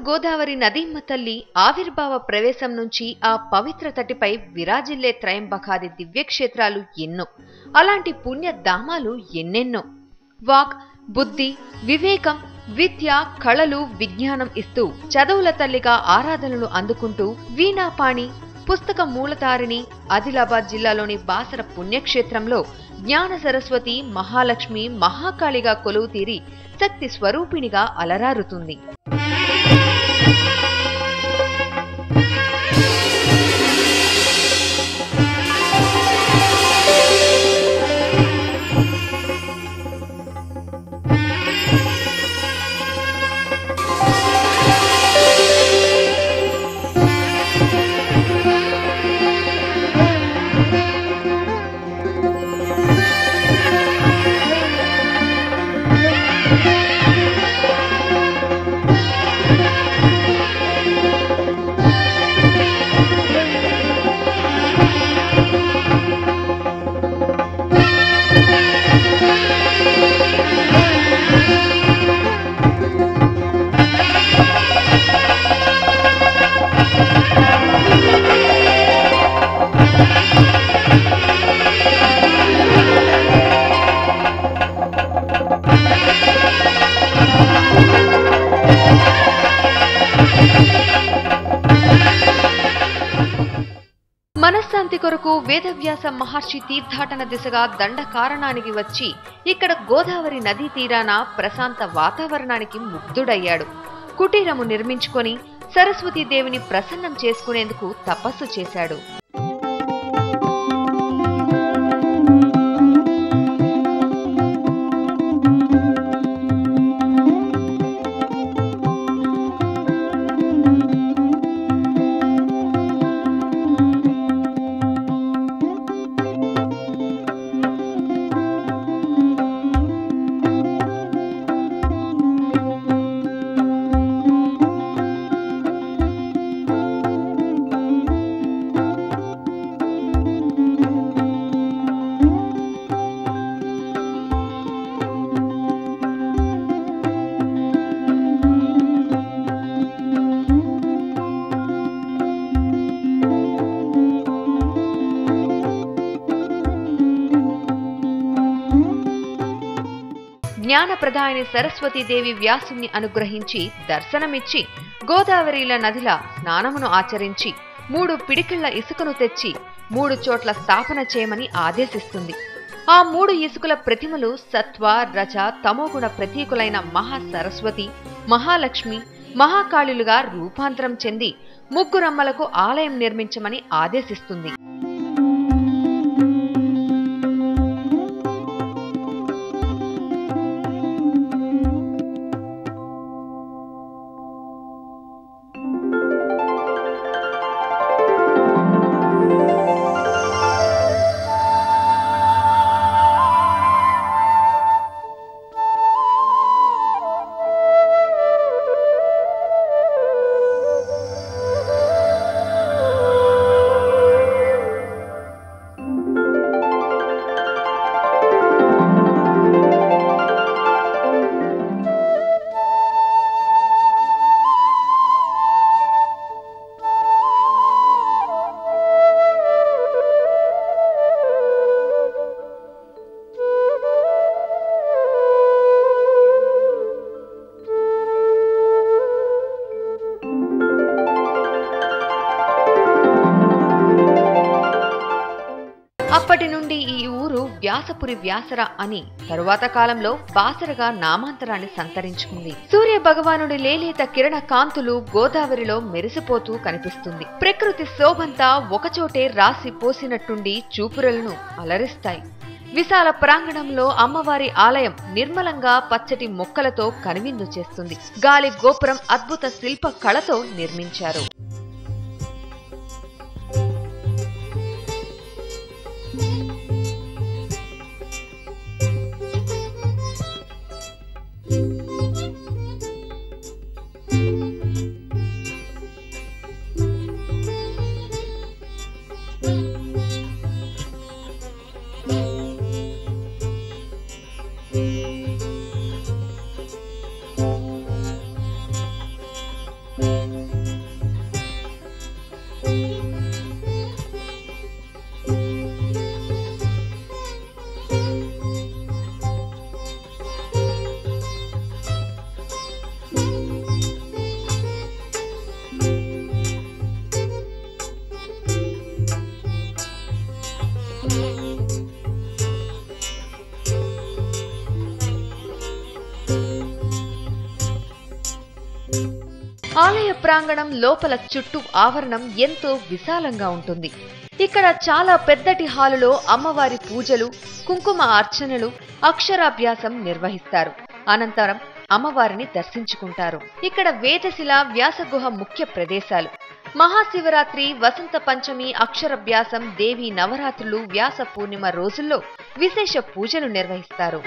గోదావరి నదీమ్మ తల్లి ఆవిర్భావ ప్రవేశం నుంచి ఆ పవిత్ర తటిపై విరాజిల్లే త్రయంబకాది దివ్యక్షేత్రాలు ఎన్నో, అలాంటి పుణ్యధామాలు ఎన్నెన్నో. వాక్, బుద్ధి, వివేకం, విద్య, కళలు, విజ్ఞానం ఇస్తూ చదువుల తల్లిగా ఆరాధనలు అందుకుంటూ వీణాపాణి, పుస్తక మూలతారిణి ఆదిలాబాద్ జిల్లాలోని బాసర పుణ్యక్షేత్రంలో జ్ఞాన సరస్వతి మహాలక్ష్మి మహాకాళిగా కొలువు తీరి శక్తి స్వరూపిణిగా అలరారుతుంది. మనశ్శాంతి కొరకు వేదవ్యాస మహర్షి తీర్థాటన దిశగా దండకారణానికి వచ్చి ఇక్కడ గోదావరి నదీ తీరాన ప్రశాంత వాతావరణానికి ముగ్ధుడయ్యాడు. కుటీరము నిర్మించుకొని సరస్వతీదేవిని ప్రసన్నం చేసుకునేందుకు తపస్సు చేశాడు. జ్ఞానప్రదాయని సరస్వతీదేవి వ్యాసుని అనుగ్రహించి దర్శనమిచ్చి గోదావరిల నదిలా స్నానమును ఆచరించి 3 పిడికిళ్ల ఇసుకను తెచ్చి 3 చోట్ల స్థాపన చేయమని ఆదేశిస్తుంది. ఆ 3 ఇసుకల ప్రతిమలు సత్వ, రజ, తమోగుణ ప్రతీకులైన మహాసరస్వతి, మహాలక్ష్మి, మహాకాళులుగా రూపాంతరం చెంది 3 అమ్మలకు ఆలయం నిర్మించమని ఆదేశిస్తుంది. అప్పటి నుండి ఈ ఊరు వ్యాసపురి వ్యాసర అని తరువాత కాలంలో బాసరగా నామాంతరాన్ని సంతరించుకుంది. సూర్య భగవానుడి లేలేత కిరణ కాంతులు గోదావరిలో మెరిసిపోతూ కనిపిస్తుంది. ప్రకృతి శోభంతా ఒకచోటే రాసి పోసినట్టుండి చూపురలను అలరిస్తాయి. విశాల ప్రాంగణంలో అమ్మవారి ఆలయం నిర్మలంగా పచ్చటి మొక్కలతో కనువిందు చేస్తుంది. గాలి గోపురం అద్భుత శిల్ప కళతో నిర్మించారు. ప్రాంగణం లోపల చుట్టూ ఆవరణం ఎంతో విశాలంగా ఉంటుంది. ఇక్కడ చాలా పెద్దటి హాలులో అమ్మవారి పూజలు, కుంకుమ అర్చనలు, అక్షరాభ్యాసం నిర్వహిస్తారు. అనంతరం అమ్మవారిని దర్శించుకుంటారు. ఇక్కడ వేదశిల, వ్యాసగుహ ముఖ్య ప్రదేశాలు. మహాశివరాత్రి, వసంత పంచమి, అక్షరభ్యాసం, దేవి నవరాత్రులు, వ్యాస పూర్ణిమ రోజుల్లో విశేష పూజలు నిర్వహిస్తారు.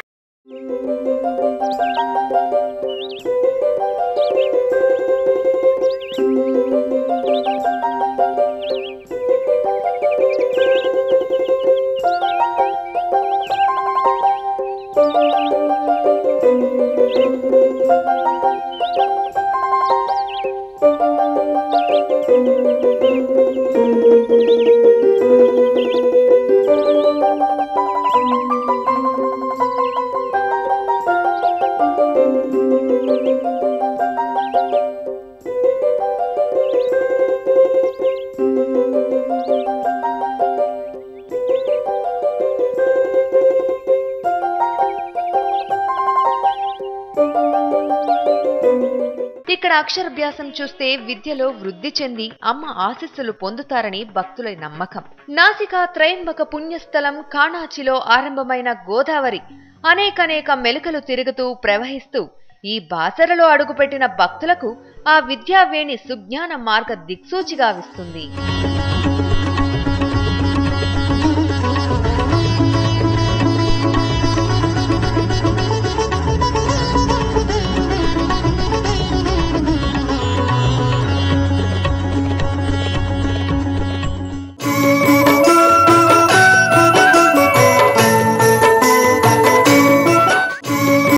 ఇక్కడ అక్షరాభ్యాసం చూస్తే విద్యలో వృద్ధి చెంది అమ్మ ఆశీస్సులు పొందుతారని భక్తుల నమ్మకం. నాసికా త్రయంబక పుణ్యస్థలం కాణాచిలో ఆరంభమైన గోదావరి అనేకనేక మెలుకలు తిరుగుతూ ప్రవహిస్తూ ఈ బాసరలో అడుగుపెట్టిన భక్తులకు ఆ విద్యావేణి సుజ్ఞాన మార్గ దిక్సూచిగా విస్తుంది.